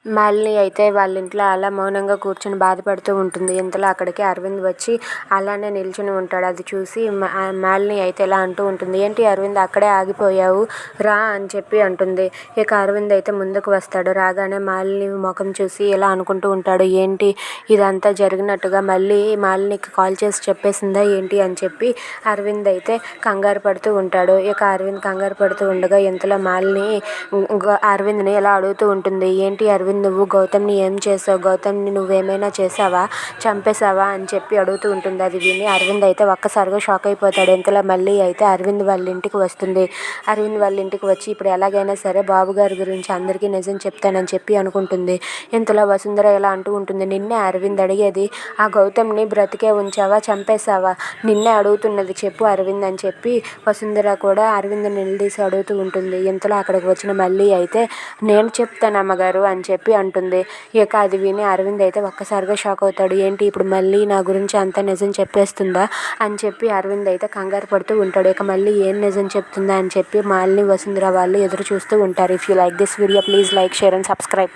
మాలిని అయితే వాళ్ళ ఇంట్లో అలా మౌనంగా కూర్చొని బాధపడుతూ ఉంటుంది. ఇంతలో అక్కడికి అరవింద్ వచ్చి అలానే నిల్చుని ఉంటాడు. అది చూసి మాలిని అయితే ఇలా అంటూ ఉంటుంది, ఏంటి అరవింద్ అక్కడే ఆగిపోయావు, రా అని చెప్పి అంటుంది. ఇక అరవింద్ అయితే ముందుకు వస్తాడు. రాగానే మాలిని ముఖం చూసి ఇలా అనుకుంటూ ఉంటాడు, ఏంటి ఇదంతా జరిగినట్టుగా మళ్ళీ మాలినికి కాల్ చేసి చెప్పేసిందా ఏంటి అని చెప్పి అరవింద్ అయితే కంగారు పడుతూ ఉంటాడు. ఇక అరవింద్ కంగారు పడుతూ ఉండగా ఇంతలో మాలిని అరవింద్ని ఇలా అడుగుతూ ఉంటుంది, ఏంటి అరవింద్ నువ్వు గౌతమ్ని ఏం చేసావు, గౌతమ్ని నువ్వేమైనా చేసావా, చంపేశావా అని చెప్పి అడుగుతూ ఉంటుంది. అది విని అరవింద్ అయితే ఒక్కసారిగా షాక్ అయిపోతాడు. ఇంతలో మళ్ళీ అయితే అరవింద్ వాళ్ళ ఇంటికి వస్తుంది. అరవింద్ వాళ్ళ ఇంటికి వచ్చి ఇప్పుడు ఎలాగైనా సరే బాబుగారి గురించి అందరికీ నిజం చెప్తానని చెప్పి అనుకుంటుంది. ఇంతలో వసుంధర ఇలా అంటూ ఉంటుంది, నిన్నే అరవింద్ అడిగేది, ఆ గౌతమ్ని బ్రతికే ఉంచావా చంపేశావా, నిన్నే అడుగుతున్నది చెప్పు అరవింద్ అని చెప్పి వసుంధర కూడా అరవింద్ నిలదీసి అడుగుతూ ఉంటుంది. ఇంతలో అక్కడికి వచ్చిన మళ్ళీ అయితే నేను చెప్తాను అమ్మగారు అని చెప్పి అంటుంది. ఇక అది విని అరవింద్ అయితే ఒక్కసారిగా షాక్ అవుతాడు. ఏంటి ఇప్పుడు మళ్ళీ నా గురించి అంతా నిజం చెప్పేస్తుందా అని చెప్పి అరవింద్ అయితే కంగారు పడుతూ ఉంటాడు. ఇక మళ్ళీ ఏం నిజం చెప్తుందా అని చెప్పి మాలిని వసుంధర వాళ్ళు ఎదురు చూస్తూ ఉంటారు. If you like this video please like, share and subscribe.